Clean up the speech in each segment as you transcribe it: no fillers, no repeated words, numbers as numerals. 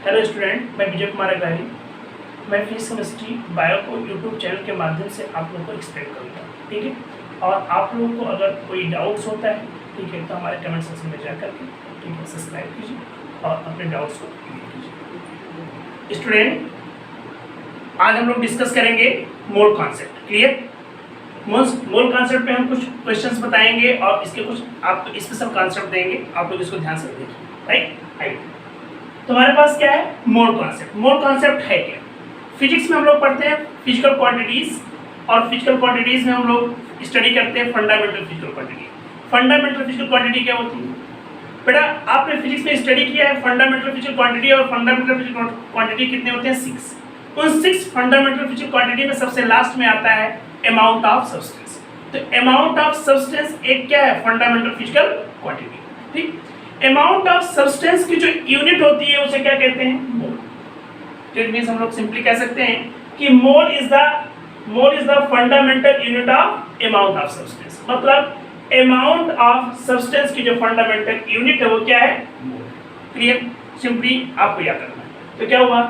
Hello student, मैं विजय कुमार अग्रवाल। मैं physics chemistry bio को यूट्यूब चैनल के माध्यम से आप लोगों को एक्सप्लेन करूँगा, ठीक है। और आप लोगों को अगर कोई डाउट्स होता है, ठीक है, तो हमारे कमेंट सेक्शन में जा करके, ठीक है, सब्सक्राइब कीजिए और अपने डाउट्स को क्लियर कीजिए। स्टूडेंट, आज हम लोग डिस्कस करेंगे mole concept. Clear? Mole concept पे हम कुछ क्वेश्चंस बताएंगे और इसके कुछ आपको स्पेशल कॉन्सेप्ट देंगे, आप लोग इसको ध्यान से देखिए। राइट। तो हमारे पास क्या है? Mole concept. मोल कॉन्सेप्ट है क्या? फिजिक्स में हम लोग पढ़ते हैं फिजिकल क्वांटिटीज, और फिजिकल क्वांटिटीज में हम लोग स्टडी करते हैं fundamental physical quantity. Fundamental physical quantity क्या होती है? बेटा, आपने फिजिक्स में स्टडी किया है फंडामेंटल फिजिकल क्वांटिटी, और फंडामेंटल फिजिकल क्वांटिटी कितने होते हैं? 6। उन 6 फंडामेंटल फिजिकल क्वांटिटी में सबसे लास्ट में आता है अमाउंट ऑफ सब्सटेंस। तो अमाउंट ऑफ सब्सटेंस एक क्या है? Fundamental physical quantity. ठीक। अमाउंट ऑफ सब्सटेंस की जो यूनिट होती है उसे क्या कहते हैं? मोल। तो इट मींस हम लोग सिंपली कह सकते हैं कि mole is the fundamental unit of amount of substance. मतलब अमाउंट ऑफ सब्सटेंस की जो फंडामेंटल यूनिट है वो क्या है? मोल। क्लियर? सिंपली आपको याद रखना है। तो क्या हुआ?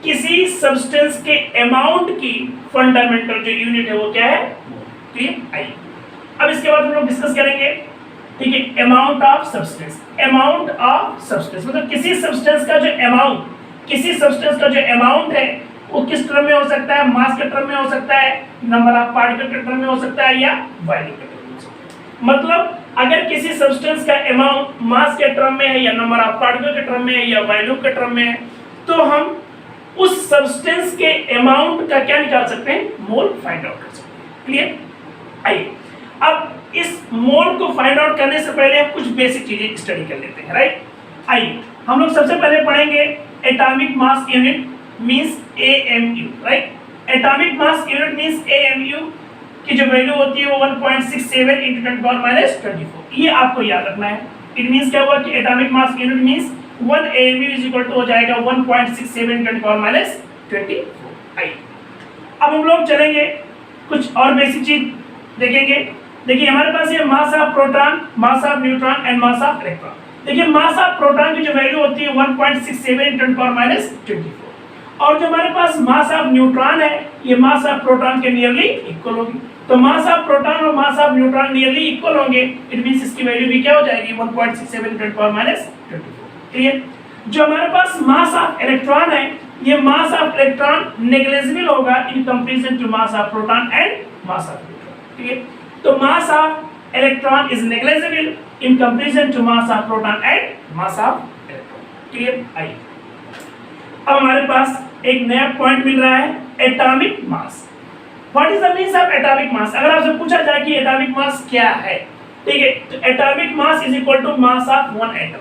किसी सब्सटेंस के अमाउंट की फंडामेंटल जो यूनिट है वो क्या है? मोल। क्लियर? आइए अब इसके बाद हम लोग डिस्कस करेंगे, ठीक है, amount of substance. Amount of substance मतलब किसी सब्सटेंस का जो अमाउंट है वो किस टर्म में हो सकता है? मास के टर्म में हो सकता है, नंबर ऑफ पार्टिकल के टर्म में हो सकता है, या वॉल्यूम के टर्म में हो सकता है। मतलब अगर किसी सब्सटेंस का अमाउंट मास के टर्म में है, या नंबर ऑफ पार्टिकल के टर्म में है, या वॉल्यूम के टर्म में है, तो हम उस सब्सटेंस के अमाउंट का क्या निकाल सकते हैं? मोल फाइंड आउट कर सकते हैं। क्लियर? आइए अब इस मोल को फाइंड आउट करने से पहले हम कुछ बेसिक चीजें स्टडी कर लेते हैं। राइट। आइए हम लोग सबसे पहले पढ़ेंगे atomic mass unit means AMU। Right. Atomic mass unit means AMU की जो वैल्यू होती है वो 1.67 × 10⁻²4। ये आपको याद रखना है। इट मींस क्या हुआ कि atomic mass unit means 1 AMU is equal to हो जाएगा 1.67 × 10⁻²4। आइए अब हम लोग चलेंगे कुछ और बेसिक चीज देखेंगे। देखिए हमारे पास ये मास of proton, mass of neutron and mass of electron. देखिए मास ऑफ प्रोटॉन की जो वैल्यू होती है 1.67 × 10⁻²4, और जो हमारे पास मास ऑफ न्यूट्रॉन है ये मास ऑफ प्रोटॉन के नियरली इक्वल होगी। तो मास ऑफ प्रोटॉन और मास ऑफ न्यूट्रॉन नियरली इक्वल होंगे, इट मींस इसकी वैल्यू भी क्या हो जाएगी? 1.67 × 10⁻²4। क्लियर? जो हमारे पास मास ऑफ इलेक्ट्रॉन है ये मास ऑफ इलेक्ट्रॉन नेग्लिजिबल होगा in comparison to mass of proton and mass of neutron. Clear? तो mass of electron is negligible in comparison to mass of proton and mass of electron. Clear? आइए अब हमारे पास एक नया point मिल रहा है, atomic mass. What is the means of atomic mass? अगर आपसे पूछा जाए कि एटॉमिक मास क्या है, ठीक है, तो atomic mass is equal to mass of one atom.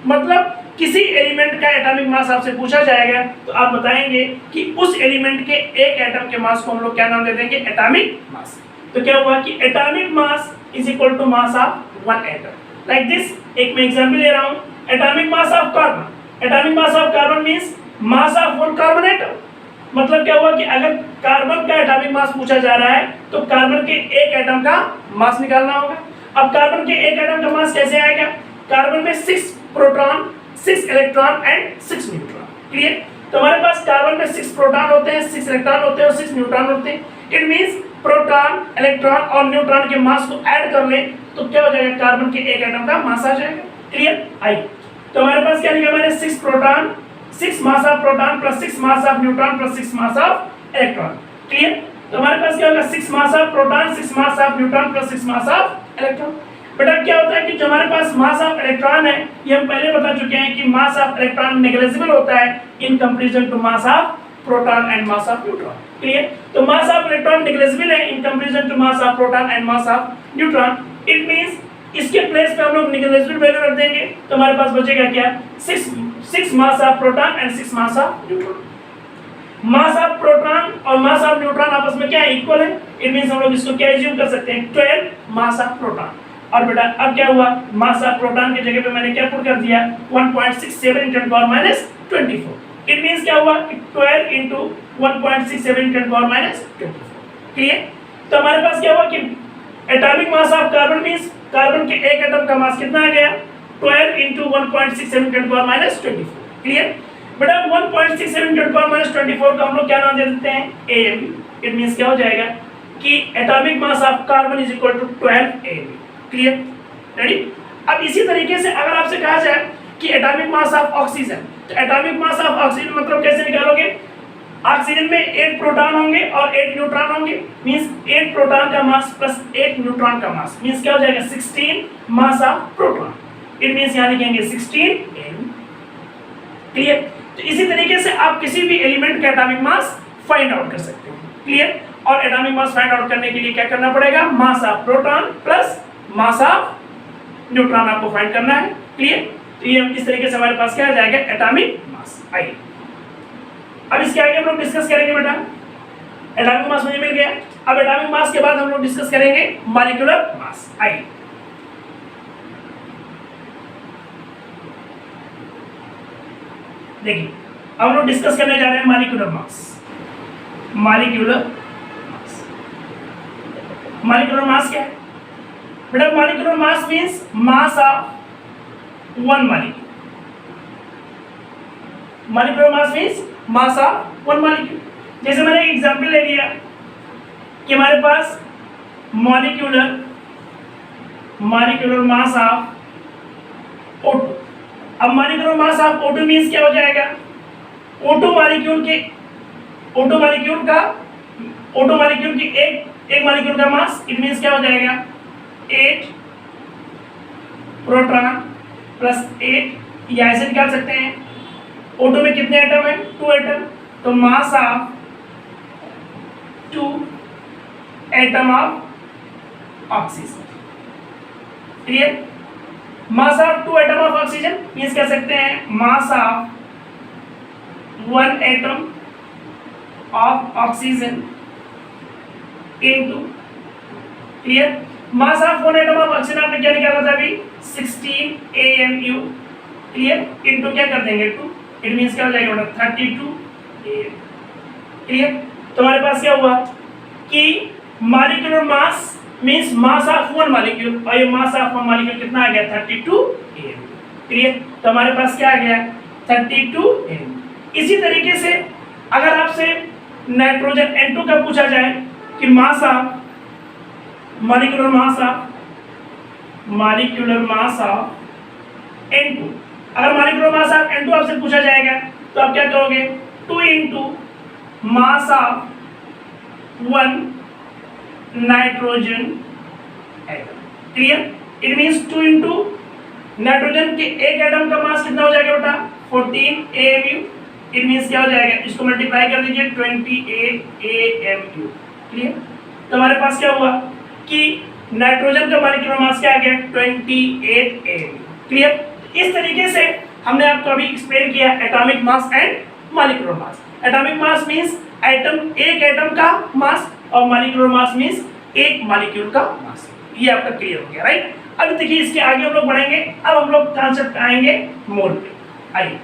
मतलब किसी एलिमेंट का एटॉमिक मास आपसे पूछा जाएगा तो आप बताएंगे कि उस एलिमेंट के एक एटम के मास को हम लोग क्या नाम दे देंगे? Atomic mass. तो क्या हुआ कि atomic mass is equal to mass of one atom. Like this, एक मैं एग्जांपल ले रहा हूं, atomic mass of carbon. Atomic mass of carbon means mass of one carbon atom. मतलब क्या हुआ कि अगर कार्बन का एटॉमिक मास पूछा जा रहा है तो कार्बन के एक एटम का मास निकालना होगा। अब कार्बन के एक एटम का मास कैसे आएगा? कार्बन में 6 proton, 6 electron and 6 neutron. Clear? तो हमारे पास कार्बन में 6 प्रोटॉन होते हैं, 6 इलेक्ट्रॉन होते हैं और 6 न्यूट्रॉन होते हैं। इट मींस प्रोटॉन, इलेक्ट्रॉन और न्यूट्रॉन के मास को ऐड कर लें तो क्या हो जाएगा? कार्बन के एक एटम का मास आ जाएगा। क्लियर? आइए तो हमारे पास क्या लिखा मैंने? 6 proton, 6 mass of proton plus 6 mass of neutron plus 6 mass of electron. Clear? तो हमारे पास क्या होगा? 6 मास of proton, 6 mass of neutron plus 6 mass of electron. बेटा क्या होता है कि जो हमारे पास मास ऑफ इलेक्ट्रॉन है ये हम पहले बता चुके हैं कि मास ऑफ इलेक्ट्रॉन नेग्लिजिबल होता है in comparison to mass of proton and mass of neutron. Clear? तो मास ऑफ इलेक्ट्रॉन नेग्लिजिबल है in comparison to mass of proton and mass of neutron. It means इसके प्लेस पे हम लोग negligible value रख देंगे तो हमारे पास बचेगा क्या? 6 मास of proton and 6 mass of neutron. Mass of proton और मास ऑफ न्यूट्रॉन आपस में क्या इक्वल है? इट मींस हम लोग इसको क्या अज्यूम कर सकते हैं? 12 मास ऑफ प्रोटॉन। और बेटा अब क्या हुआ? मास ऑफ प्रोटॉन की जगह पे मैंने क्या पुट कर दिया? 1.67 × 10⁻²4। इट मींस क्या हुआ कि 12 × 1.67 × 10⁻²4। क्लियर? तो हमारे पास क्या हुआ कि atomic mass of carbon means carbon के एक एटम का मास कितना आ गया? 12 × 1.67 × 10⁻²4। क्लियर? बेटा 1.67 × 10⁻24 को हम लोग क्या नाम दे देते हैं, AMU। इट मींस क्या हो जाएगा कि atomic mass of carbon is equal to 12 AMU। Clear, ready. अब इसी तरीके से अगर आपसे कहा जाए कि एटॉमिक मास ऑफ ऑक्सीजन, तो एटॉमिक मास ऑफ ऑक्सीजन मतलब कैसे निकालोगे, ऑक्सीजन में 8 प्रोटॉन होंगे और 8 न्यूट्रॉन होंगे, मींस 8 प्रोटॉन का मास प्लस 8 न्यूट्रॉन का मास, मींस क्या हो जाएगा 16 मास ऑफ प्रोटॉन। इट मींस यहां लिखेंगे 16 AMU। क्लियर, तो इसी तरीके से आप किसी भी एलिमेंट का एटॉमिक मास फाइंड आउट कर सकते हैं। क्लियर, और एटॉमिक मास फाइंड आउट करने के लिए क्या करना पड़ेगा, मास of proton plus mass of neutron आपको फाइंड करना है। क्लियर, तो ये इस तरीके से हमारे पास क्या आ जाएगा, एटॉमिक मास। आइए अब इसके आगे हम लोग डिस्कस करेंगे बेटा, एटॉमिक मास मुझे मिल गया। अब एटॉमिक मास के बाद हम लोग डिस्कस करेंगे मॉलिक्यूलर मास। आइए देखिए, हम लोग डिस्कस करने जा रहे हैं molecular mass. Molecular mass, molecular mass क्या है बेटा, molecular mass means mass of one molecule. Molecular mass means mass of one molecule. जैसे मैंने एक एग्जांपल ले लिया कि हमारे पास मॉलिक्यूलर मास ऑफ O2। अब molecular mass of O2 means क्या हो जाएगा, O2 मॉलिक्यूल की एक मॉलिक्यूल का मास, इट मींस क्या हो जाएगा 8 प्रोटॉन प्लस 8, या ऐसे निकाल सकते हैं O2 में कितने एटम है, 2 एटम, तो mass of 2 atom of oxygen. Clear, mass of 2 atom of oxygen means कह सकते हैं मास of 1 atom of oxygen into, clear, mass of 1 atom of oxygen आपने क्या निकाला था अभी, 16 AMU। क्लियर, इनटू क्या कर देंगे 2, इट मींस क्या हो जाएगा बेटा 32 AMU। क्लियर, तो हमारे पास क्या हुआ कि molecular mass means mass of one molecule, और ये मास ऑफ वन मॉलिक्यूल कितना आ गया 32 AMU। क्लियर, तो हमारे पास क्या आ गया 32 AMU। इसी तरीके से अगर आपसे नाइट्रोजन N2 का पूछा जाए कि mass of molecular mass of N2, अगर मॉलिक्यूलर मास ऑफ N2 आपसे पूछा जाएगा तो आप क्या करोगे, 2 into mass of 1 nitrogen atom. Clear, it means 2 into nitrogen के एक एटम का मास कितना हो जाएगा बेटा 14 AMU। इट मींस क्या हो जाएगा, इसको मल्टीप्लाई कर दीजिए 28 AMU। क्लियर, तो हमारे पास क्या हुआ कि नाइट्रोजन का मॉलिक्यूलर मास क्या आ गया 28 AMU। क्लियर, इस तरीके से हमने आपको अभी एक्सप्लेन किया atomic mass and molecular mass. Atomic mass means एक एटम का मास, और मॉलिक्यूलर मास मींस एक मॉलिक्यूल का मास। ये आपका क्लियर हो गया, राइट। अब देखिए इसके आगे हम लोग बढ़ेंगे, अब हम लोग कॉन्सेप्ट आएंगे मोल पे। आइए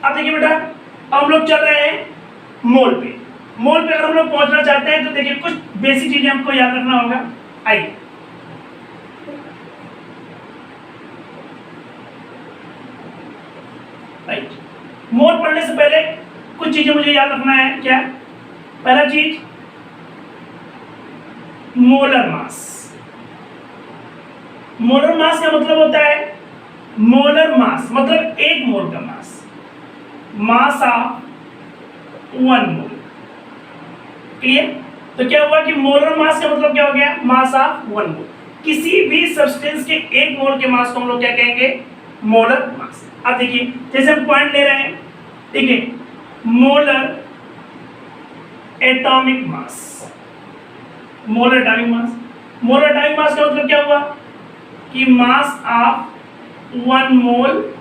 अब देखिए बेटा, अब हम लोग चल रहे हैं मोल पे। मोल पे अगर हम लोग पहुंचना चाहते हैं तो देखिए कुछ बेसिक चीजें हमको याद रखना होगा। आइए राइट, मोल पढ़ने से पहले कुछ चीजें मुझे याद रखना है। क्या, पहला चीज मोलर मास। मोलर मास का मतलब होता है, मोलर मास मतलब एक मोल का मास, मास ऑफ 1 मोल। क्लियर, तो क्या हुआ कि मोलर मास का मतलब क्या हो गया, मास ऑफ 1 मोल। किसी भी सब्सटेंस के 1 मोल के मास को हम लोग क्या कहेंगे, मोलर मास। अब देखिए जैसे हम पॉइंट ले रहे हैं, ठीक है, मोलर एटॉमिक मास, मोलर एटॉमिक मास। मोलर एटॉमिक मास का मतलब क्या हुआ कि मास ऑफ 1 मोल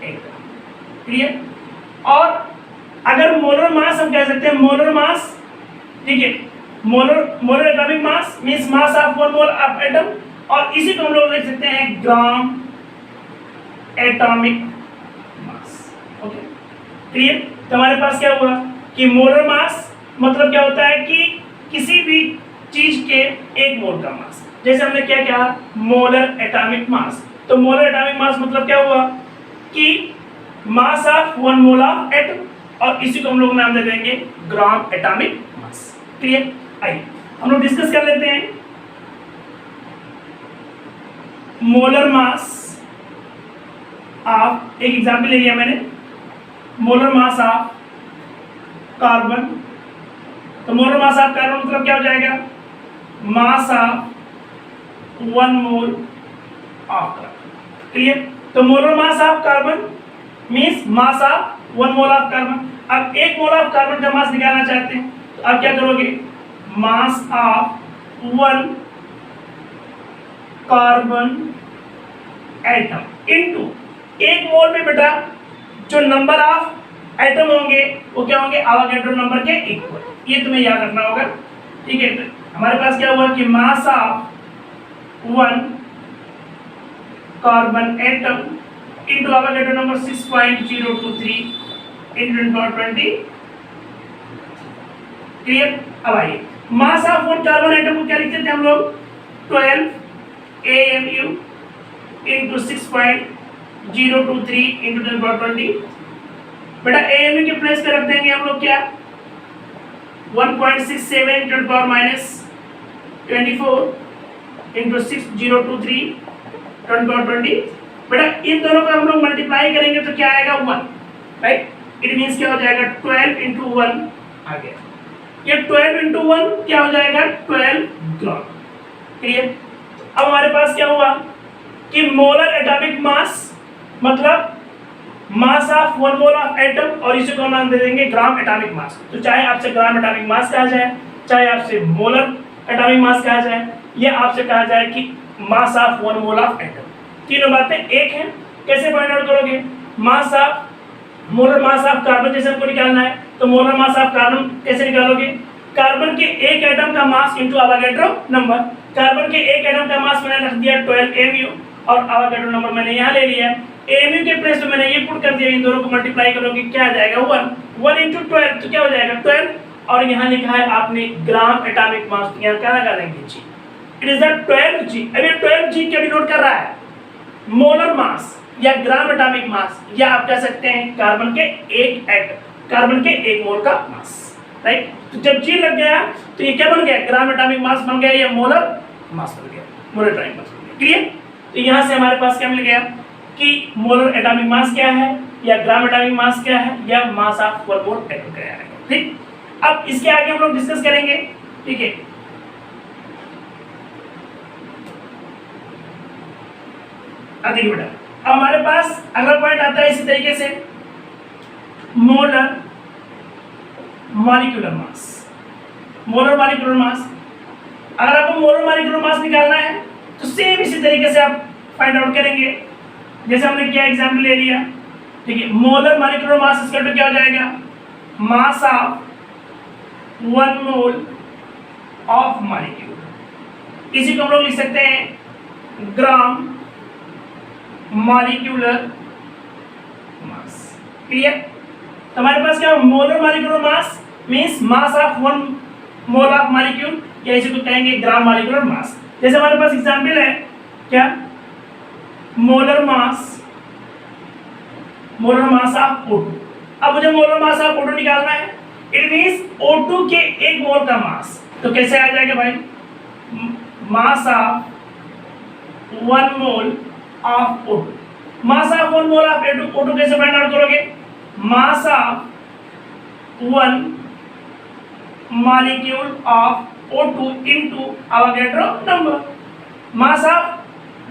एटम। क्लियर, और अगर मोलर मास हम कह सकते हैं मोलर मास, ठीक है, molar atomic mass means mass of 1 mole of atom, और इसी को हम लोग लिख सकते हैं ग्राम एटॉमिक मास। ओके, क्लियर, तो हमारे पास क्या हुआ कि मोलर मास मतलब क्या होता है कि किसी भी चीज के 1 मोल का मास। जैसे हमने क्या कहा, मोलर एटॉमिक मास तो मोलर एटॉमिक मास मतलब क्या हुआ कि मास ऑफ 1 मोल ऑफ एटम, और इसी को हम लोग नाम दे देंगे ग्राम एटॉमिक मास। क्लियर? आइए हम लोग डिस्कस कर लेते हैं मोलर मास ऑफ, एक एग्जांपल ले लिया मैंने, मोलर मास ऑफ कार्बन। तो मोलर मास ऑफ कार्बन मतलब क्या हो जाएगा, mass of 1 mole of carbon. Clear? तो molar mass of carbon means mass of 1 mole of carbon. अब 1 मोल ऑफ कार्बन का मास निकालना चाहते हैं तो आप क्या करोगे, मास ऑफ 1 कार्बन एटम इनटू 1 मोल में बेटा जो नंबर ऑफ एटम होंगे वो क्या होंगे, एवोगैड्रो नंबर के इक्वल। ये तुम्हें याद रखना होगा। ठीक है? तो हमारे पास क्या हुआ कि मास of 1 carbon atom into Avogadro number 6.023 into 1020। Clear? अब आइए मास ऑफ 1 कार्बन एटम को क्या लिखते थे हम लोग, 12 AMU into 6.023 into 1020। बेटा AMU के प्लेस पे रख देंगे हम लोग क्या, 1.67 into 10 power minus 24 into 6023 10 power 20। बेटा इन दोनों को हम लोग मल्टीप्लाई करेंगे तो क्या आएगा, 1। राइट? इट मींस क्या हो जाएगा, 12 into 1 आ गया। ये 12 into 1 क्या हो जाएगा, 12 ग्राम। क्लियर? अब हमारे पास क्या हुआ कि मोलर एटॉमिक मास मतलब मास ऑफ 1 मोल ऑफ एटम, और इसी को नाम दे देंगे ग्राम एटॉमिक मास। तो चाहे आपसे ग्राम एटॉमिक मास कहा जाए, चाहे आपसे मोलर एटॉमिक मास कहा जाए, या आपसे कहा जाए कि मास ऑफ 1 मोल ऑफ एटम, तीनों बातें एक हैं। कैसे फाइंड आउट करोगे, mass of molar mass of carbon जैसे हमको निकालना है तो मोलर मास ऑफ कार्बन कैसे निकालोगे, कार्बन के एक एटम का mass into Avogadro number. Carbon के एक एटम का मास मैंने रख दिया 12 AMU और एवोगैड्रो नंबर मैंने यहाँ ले लिया। AMU के प्लेस पे मैंने ये पुट कर दिया, इन दोनों को मल्टीप्लाई करोगे क्या आ जाएगा, 1 into 12 तो क्या हो जाएगा 12, और यहाँ लिखा है आपने ग्राम एटॉमिक मास, तो यहाँ क्या लगा देंगे जी, इट इज द 12G। अब ये 12G क्या डिनोट कर रहा है, मोलर मास या ग्राम एटॉमिक मास, या आप कह सकते हैं कार्बन के एक एटम, कार्बन के 1 मोल का मास। राइट? तो जब G लग गया तो ये क्या बन गया, ग्राम एटॉमिक मास बन गया, या मोलर मास बन गया, मोलर एटॉमिक मास बन गया। क्लियर? तो यहाँ से हमारे पास क्या मिल गया कि मोलर एटॉमिक मास क्या है, या ग्राम एटॉमिक मास क्या है, या मास ऑफ 1 मोल एटम क्या है। ठीक? अब इसके आगे हम लोग डिस्कस करेंगे। ठीक है? अब देखिए बेटा, अब हमारे पास अगला पॉइंट आता है इसी तरीके से, मोलर मॉलिक्यूलर मास। मोलर मॉलिक्यूलर मास, अगर आपको मोलर मॉलिक्यूलर मास निकालना है तो सेम इसी तरीके से आप फाइंड आउट करेंगे जैसे हमने क्या एग्जांपल ले लिया। ठीक है? मोलर मॉलिक्यूलर मास इसका तो क्या हो जाएगा, mass of 1 mole of molecule. इसी को हम लोग लिख सकते हैं ग्राम मॉलिक्यूलर मास। क्लियर? तो हमारे पास क्या, molar molecular mass means mass of 1 mole of molecule, या इसी को कहेंगे ग्राम मॉलिक्यूलर मास। जैसे हमारे पास एग्जांपल है क्या, मोलर मास ऑफ O2। अब मुझे मोलर मास ऑफ O2 निकालना है, इट मींस O2 के 1 मोल का मास। तो कैसे आ जाएगा भाई, मास of 1 mole of O2। Mass of 1 mole of O2 कैसे फाइंड आउट करोगे, मास of 1 molecule of O2 into Avogadro number. Mass of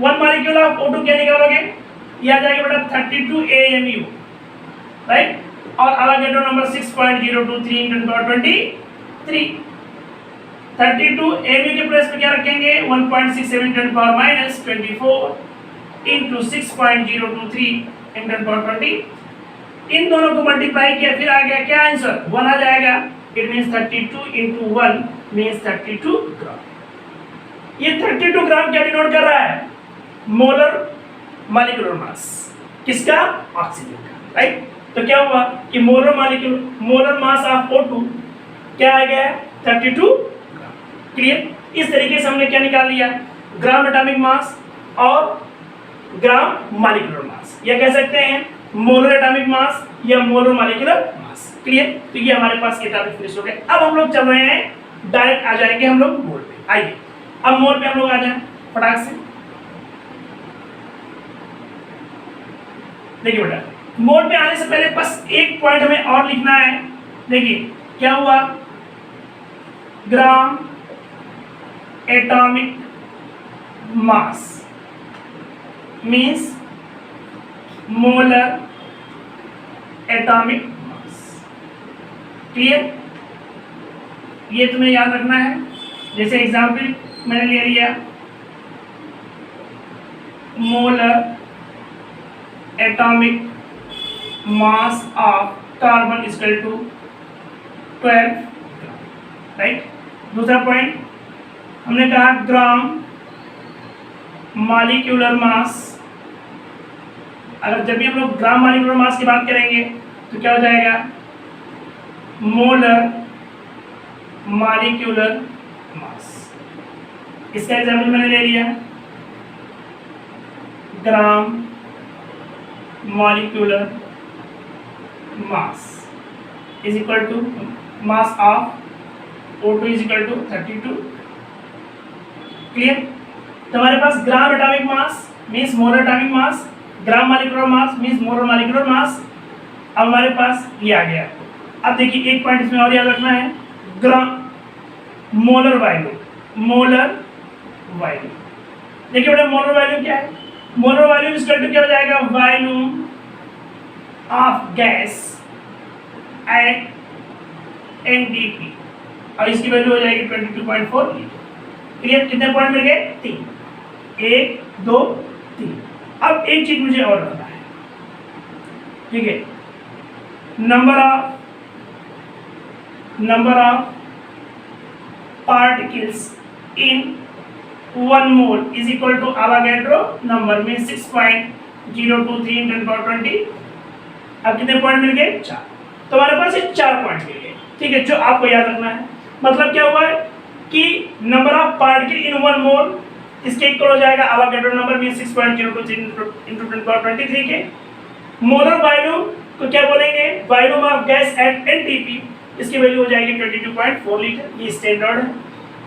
1 molecule of O2 क्या निकालोगे, ये आ जाएगा बेटा 32 AMU। राइट? और एवोगैड्रो नंबर 6.023 into 1023। 32 AMU के प्लेस पे क्या रखेंगे, 1.67 10 power minus 24 into 6.023 into 1020। इन दोनों को मल्टीप्लाई किया, फिर आ गया क्या आंसर, 1 आ जाएगा। इट मींस 32 into 1 मींस 32 ग्राम। ये 32 ग्राम क्या डिनोट कर रहा है, मोलर मॉलिक्यूलर मास, किसका, ऑक्सीजन का। राइट? तो क्या हुआ कि मोलर मास ऑफ O2 क्या आ गया, 32 ग्राम। क्लियर? इस तरीके से हमने क्या निकाल लिया, ग्राम एटॉमिक मास और ग्राम मॉलिक्यूलर मास, या कह सकते हैं मोलर एटॉमिक मास या मोलर मॉलिक्यूलर मास। क्लियर? तो ये हमारे पास ये टॉपिक फिनिश हो गया। अब हम लोग चल रहे हैं, डायरेक्ट आ जाएंगे हम लोग मोल पे। आइए अब मोल पे हम लोग आ जाए फटाक से। देखिए बेटा, मोल पे आने से पहले बस एक पॉइंट हमें और लिखना है। देखिए क्या हुआ, ग्राम atomic mass means molar atomic मास। क्लियर? ये तुम्हें याद रखना है। जैसे एग्जाम्पल मैंने ले लिया, molar atomic mass of carbon is equal to 12, right. दूसरा पॉइंट हमने कहा ग्राम मॉलिक्यूलर मास। अगर जब भी हम लोग ग्राम मॉलिक्यूलर मास की बात करेंगे तो क्या हो जाएगा, मोलर मॉलिक्यूलर मास। इसका एग्जाम्पल मैंने ले लिया, gram molecular mass is equal to mass of O2 is equal to 32। Clear? तो हमारे पास gram atomic mass means molar atomic mass, gram molecular mass means molar molecular mass. अब हमारे पास ये आ गया। अब देखिए एक पॉइंट इसमें और याद रखना है, gram molar value, molar value. देखिए बेटा मोलर वैल्यू क्या है, molar value is equal to क्या हो जाएगा, volume of gas at NDP, और इसकी वैल्यू हो जाएगी 22.4 लीटर। क्लियर? कितने पॉइंट मिल गए, 3, 1 2 3। अब एक चीज मुझे और रखना है, ठीक है, number of particles in 1 mole is equal to Avogadro number में 6.023 × 10⁻20। अब कितने पॉइंट मिल गए, 4। तो हमारे पास ये 4 पॉइंट मिल गए, ठीक है, जो आपको याद रखना है। मतलब क्या हुआ है कि नंबर ऑफ पार्टिकल इन 1 मोल इसके इक्वल हो जाएगा अवोगाड्रो नंबर में 6.023 × 10⁻23 के। मोलर वैल्यू को क्या बोलेंगे, volume of gas eight NTP, इसकी वैल्यू हो जाएगी 22.4 लीटर। ये स्टैंडर्ड है।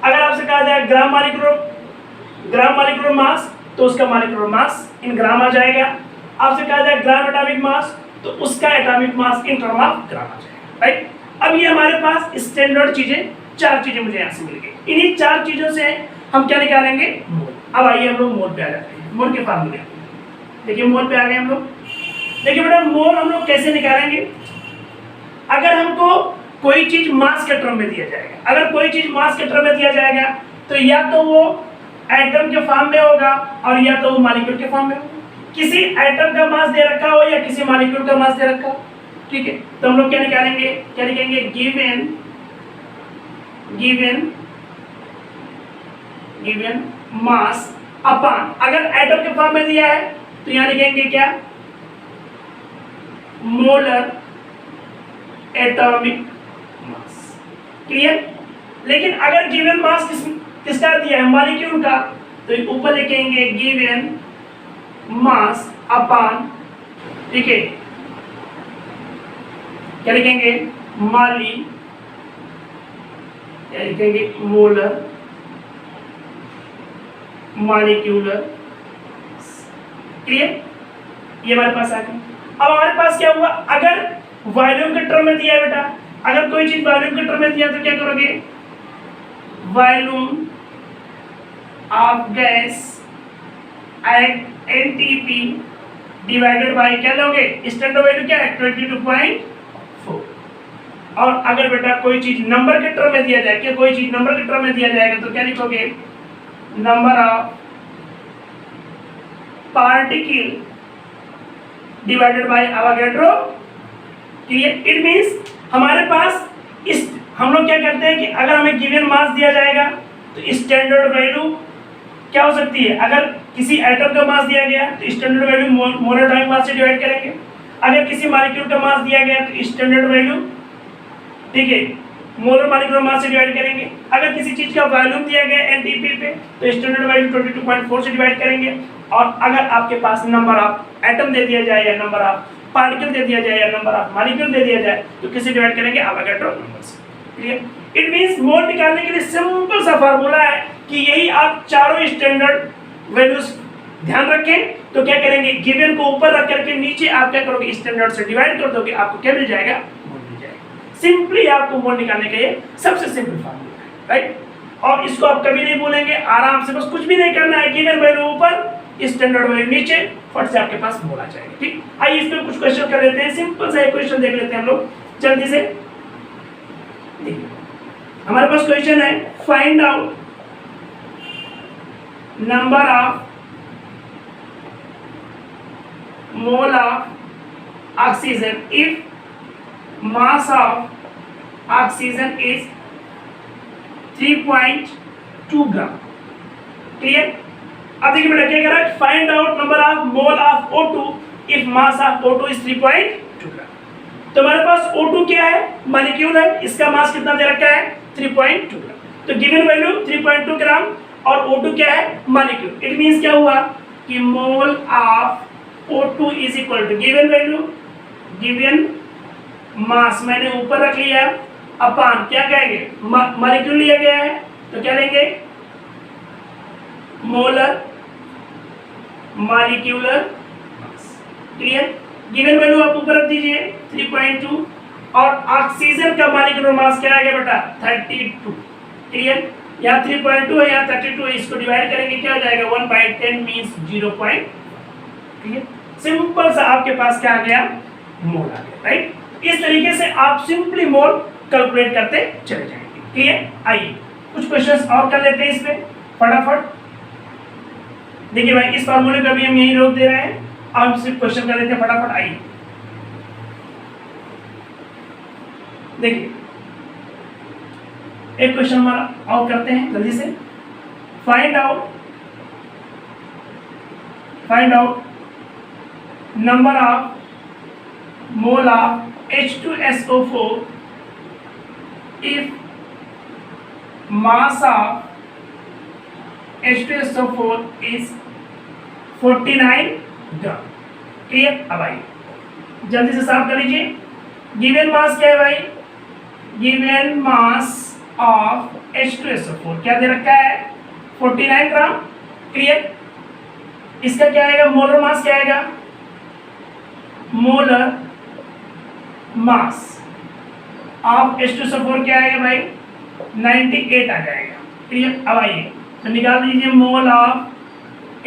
अगर आपसे कहा जाए ग्राम मॉलिक्यूलर मास, तो उसका मॉलिक्यूलर मास इन ग्राम आ जाएगा। आपसे कहा जाए ग्राम एटॉमिक मास, तो उसका atomic mass in term of gram आ जाएगा, राइट। अब ये हमारे पास स्टैंडर्ड चीजें, 4 चीजें मुझे यहाँ से मिल गई। इन्हीं 4 चीजों से हम क्या निकालेंगे, मोल। अब आइए हम लोग मोल पे आ जाते हैं, मोल के फार्मूले। देखिए मोल पे आ गए हम लोग। देखिए बेटा मोल हम लोग कैसे निकालेंगे, अगर हमको कोई चीज मास के टर्म में दिया जाएगा, अगर कोई चीज मास के टर्म में दिया जाएगा तो या तो वो एटम के फॉर्म में होगा और या तो वो मॉलिक्यूल के फॉर्म में होगा। किसी एटम का मास दे रखा हो या किसी मॉलिक्यूल का मास दे रखा हो, ठीक है, तो हम लोग क्या निकालेंगे, क्या लिखेंगे, गिवन मास अपॉन, अगर एटम के फॉर्म में दिया है तो यहाँ लिखेंगे क्या, मोलर एटॉमिक मास। क्लियर? लेकिन अगर गिवन मास किसका दिया है, मॉलिक्यूल का, तो ऊपर लिखेंगे गिवन मास अपॉन, ठीक है, क्या लिखेंगे, क्या लिखेंगे, मोलर मॉलिक्यूलर। क्लियर? ये हमारे पास आ गया। अब हमारे पास क्या हुआ, अगर वॉल्यूम के टर्म में दिया है बेटा, अगर कोई चीज वॉल्यूम के टर्म में दिया तो क्या करोगे, volume of gas eight NTP divided by क्या लोगे, स्टैंडर्ड वैल्यू क्या है, 22.4। और अगर बेटा कोई चीज नंबर के टर्म में दिया जाए, क्या कोई चीज नंबर के टर्म में दिया जाएगा तो क्या लिखोगे, number of particle divided by Avogadro. Clear? It means हमारे पास इस, हम लोग क्या करते हैं कि अगर हमें गिवन मास दिया जाएगा तो स्टैंडर्ड वैल्यू क्या हो सकती है, अगर किसी एटम का मास दिया गया तो स्टैंडर्ड वैल्यू मोलर एटॉमिक मास से डिवाइड करेंगे। अगर किसी मॉलिक्यूल का मास दिया गया तो स्टैंडर्ड वैल्यू, ठीक है, मोलर मॉलिक्यूलर मास से डिवाइड करेंगे। अगर किसी चीज का वॉल्यूम दिया गया एनटीपी पे तो स्टैंडर्ड वैल्यू 22.4 से डिवाइड करेंगे। और अगर आपके पास नंबर ऑफ एटम दे दिया जाए या नंबर ऑफ पार्टिकल दे दिया जाए या नंबर ऑफ मॉलिक्यूल दे दिया जाए तो किसे डिवाइड करेंगे? अवोगाड्रो नंबर से। क्लियर? इट मींस मोल निकालने के लिए सिंपल सा फार्मूला है कि यही आप चारों स्टैंडर्ड वैल्यूज ध्यान रखें तो क्या करेंगे? गिवन को ऊपर रख करके नीचे आप क्या करोगे? स्टैंडर्ड से डिवाइड कर दोगे, आपको क्या मिल जाएगा? मोल मिल जाएगा। सिंपली आपको मोल निकालने का ये सबसे सिंपल फार्मूला है, राइट? और इसको आप कभी नहीं भूलेंगे, आराम से बस कुछ भी नहीं करना है, गिवन वैल्यू ऊपर स्टैंडर्ड वैल्यू नीचे, फट से आपके पास मोल आ जाएगा। ठीक, आइए इस पे कुछ क्वेश्चन कर लेते हैं। सिंपल सा एक क्वेश्चन देख लेते हैं हम लोग जल्दी से। देखिए हमारे पास क्वेश्चन है, find out number of mole of oxygen if mass of oxygen is 3.2 gram. Clear? अब देखिए बेटा क्या कह रहा है? Find out number of mole of O2 if mass of O2 is 3.2 ग्राम। तो हमारे पास O2 क्या है? मॉलिक्यूल है, इसका मास कितना दे रखा है? 3.2 ग्राम। तो गिवन वैल्यू 3.2 ग्राम और O2 क्या है? मॉलिक्यूल। इट मींस क्या हुआ कि mole of O2 is equal to given value given mass मैंने ऊपर रख लिया अपॉन क्या कहेंगे? मॉलिक्यूल लिया गया है तो क्या लेंगे? मोलर मॉलिक्यूलर मास। क्लियर? गिवन वैल्यू आप ऊपर रख दीजिए 3.2 और ऑक्सीजन का मॉलिक्यूलर मास क्या आ गया बेटा? 32। क्लियर? यहाँ 3.2 है, यहाँ 32 है, इसको डिवाइड करेंगे क्या हो जाएगा? 1/10 मींस 0. क्लियर? सिंपल सा आपके पास क्या आ गया? मोल आ गया, राइट? इस तरीके से आप सिंपली मोल कैलकुलेट करते चले जाएंगे। क्लियर? आइए कुछ क्वेश्चंस और कर लेते हैं इसमें फटाफट। देखिए भाई इस फार्मूले को भी हम यहीं रोक दे रहे हैं, हम सिर्फ क्वेश्चन कर लेते हैं फटाफट। आइए देखिए एक क्वेश्चन हमारा और करते हैं जल्दी से। Find out number of mole of H2SO4 if mass of H2SO4 is 49 gram. Clear? अब आइए जल्दी से साफ कर लीजिए। गिवन मास क्या है भाई? गिवन मास ऑफ H2SO4 क्या दे रखा है? 49 ग्राम। क्लियर? इसका क्या आएगा? मोलर मास क्या आएगा? मोलर मास ऑफ H2SO4 क्या आएगा भाई? 98 आ जाएगा। क्लियर? अब आइए तो निकाल दीजिए mole of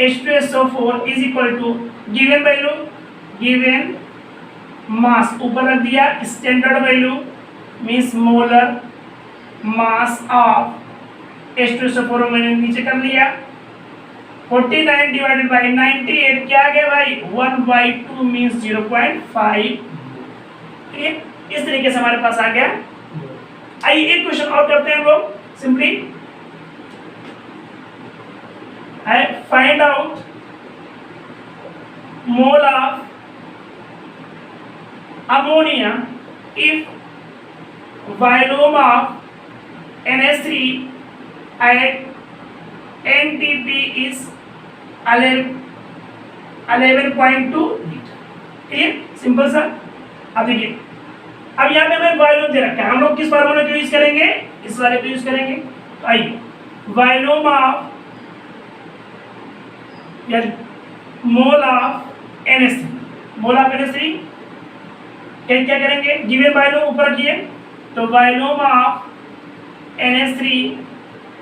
H2SO4 is equal to given value given mass ऊपर रख दिया, standard value means molar mass of H2SO4 मैंने नीचे कर लिया। 49 डिवाइडेड बाय 98 क्या आ गया भाई? 1/2 मींस 0.5। क्लियर? इस तरीके से हमारे पास आ गया। आइए एक क्वेश्चन और करते हैं हम लोग सिंपली है, find out mole of ammonia if volume of NH3 at NTP is 11.2 litre. Clear? Simple सा। अब देखिए अब यहाँ पे हमें वॉल्यूम दे रखा है, हम लोग किस फार्मूले को यूज करेंगे? इस वाले को यूज करेंगे। तो आइए वॉल्यूम ऑफ या mole of NH3 mole of NH3 क्या करेंगे? गिवन वॉल्यूम ऊपर रखिए तो volume of NH3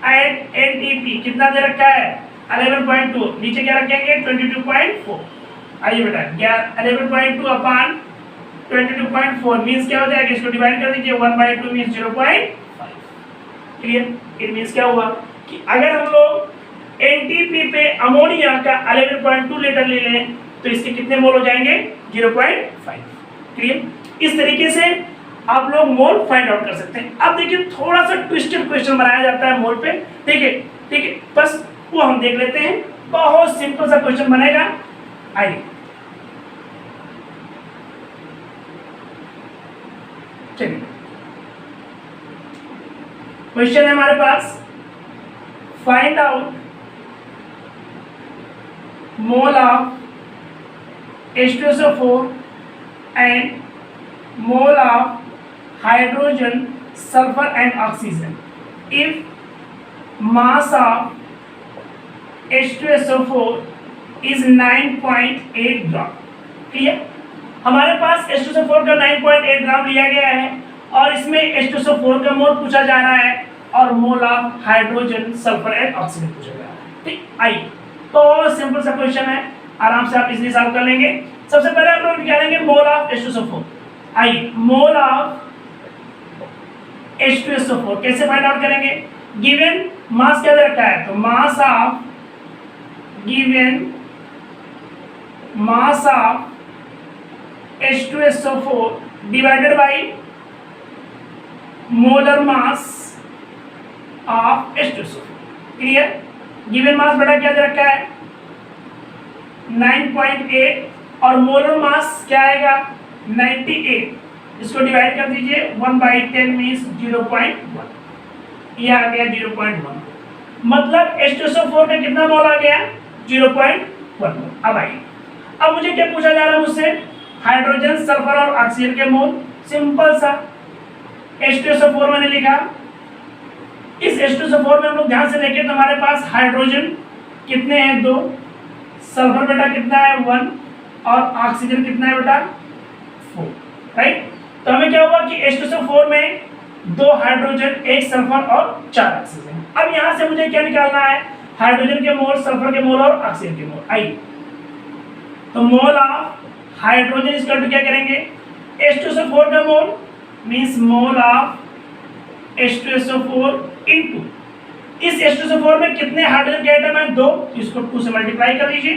eight NTP कितना दे रखा है? 11.2। नीचे क्या रखेंगे? 22.4। आइए बेटा 11.2 अपॉन 22.4 मींस क्या हो जाएगा? इसको डिवाइड कर दीजिए 1/2 मींस 0.5। क्लियर? इट मींस क्या हुआ कि अगर हम लोग NTP पे अमोनिया का 11.2 लीटर ले लें तो इसके कितने मोल हो जाएंगे? 0.5। क्लियर? इस तरीके से आप लोग मोल फाइंड आउट कर सकते हैं। अब देखिए थोड़ा सा ट्विस्टेड क्वेश्चन बनाया जाता है मोल पे। देखिए ठीक है, बस वो हम देख लेते हैं। बहुत सिंपल सा क्वेश्चन बनेगा। आइए चलिए क्वेश्चन है हमारे पास, find out mole of H2SO4 and mole of hydrogen, sulfur and oxygen if mass of H2SO4 is 9.8 gram. Clear? हमारे पास H2SO4 का 9.8 ग्राम लिया गया है और इसमें H2SO4 का मोल पूछा जा रहा है और मोल of hydrogen, sulphur and oxygen पूछा जा रहा है। ठीक, आइए तो सिंपल सा क्वेश्चन है, आराम से आप इजीली सॉल्व कर लेंगे। सबसे पहले हम लोग निकालेंगे मोल ऑफ H2SO4। आइए, मोल ऑफ H2SO4 कैसे फाइंड आउट करेंगे? गिवन मास क्या दे रखा है, तो mass of H2SO4 divided by molar mass of H2SO4। Clear? Given mass बटा क्या दे रखा है 9.8 और मोलर मास क्या आएगा 98। इसको डिवाइड कर दीजिए 1/10 मींस 0.1, ये आ गया 0.1, मतलब H2SO4 का कितना मोल आ गया 0.1। अब आइए, अब मुझे क्या पूछा जा रहा है मुझसे, हाइड्रोजन, सल्फर और ऑक्सीजन के मोल। सिंपल सा, H2SO4 मैंने लिखा, इस H2SO4 में हम लोग ध्यान से देखें तो हमारे पास हाइड्रोजन कितने हैं 2, सल्फर बेटा कितना है 1 और ऑक्सीजन कितना है बेटा 4, राइट। तो हमें क्या हुआ कि H2SO4 में 2 हाइड्रोजन, 1 सल्फर और 4 ऑक्सीजन। अब यहां से मुझे क्या निकालना है, हाइड्रोजन के मोल, सल्फर के मोल और ऑक्सीजन के मोल। आइए, तो mole of hydrogen equal to क्या करेंगे, H2SO4 का mole means mole of H2SO4 into इस H2SO4 में कितने हाइड्रोजन के एटम हैं 2, इसको 2 से मल्टीप्लाई कर लीजिए।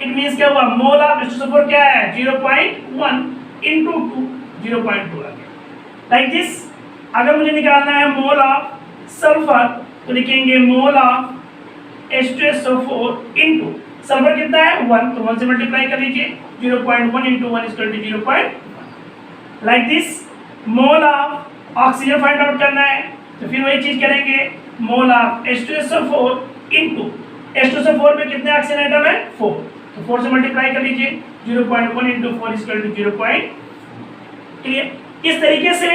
इट मींस क्या हुआ, मोल ऑफ H2SO4 क्या है 0.1 इनटू 2, 0.2 आ गया। Like this. अगर मुझे निकालना है मोल ऑफ सल्फर तो लिखेंगे मोल ऑफ H2SO4 इनटू सल्फर कितना है 1, तो 1 से मल्टीप्लाई कर लीजिए, 0.1 into 1 is equal to 0.1। Like this. Mole of oxygen find out करना है तो फिर वही चीज करेंगे, मोल ऑफ H2SO4 इनटू H2SO4 में कितने ऑक्सीजन एटम है 4, तो 4 से मल्टीप्लाई कर लीजिए, 0.1 into 4 is equal to 0. Clear? इस तरीके से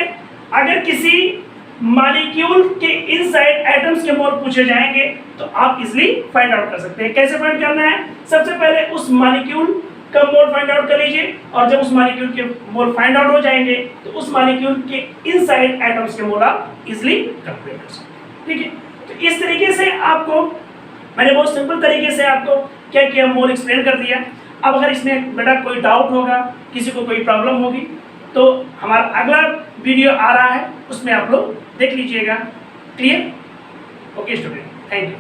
अगर किसी मॉलिक्यूल के इनसाइड एटम्स के मोल पूछे जाएंगे तो आप इजीली फाइंड आउट कर सकते हैं। कैसे फाइंड करना है, सबसे पहले उस मॉलिक्यूल का मोल फाइंड आउट कर लीजिए और जब उस मॉलिक्यूल के मोल फाइंड आउट हो जाएंगे तो उस मॉलिक्यूल के इनसाइड एटम्स के मोल आप इजीली कैलकुलेट कर सकते हैं। ठीक है, तो इस तरीके से आपको मैंने बहुत सिंपल तरीके से आपको क्या किया, मोल एक्सप्लेन कर दिया। अब अगर इसमें बेटा कोई डाउट होगा, किसी को कोई प्रॉब्लम होगी तो हमारा अगला वीडियो आ रहा है, उसमें आप लोग देख लीजिएगा। Clear? Okay student, thank you.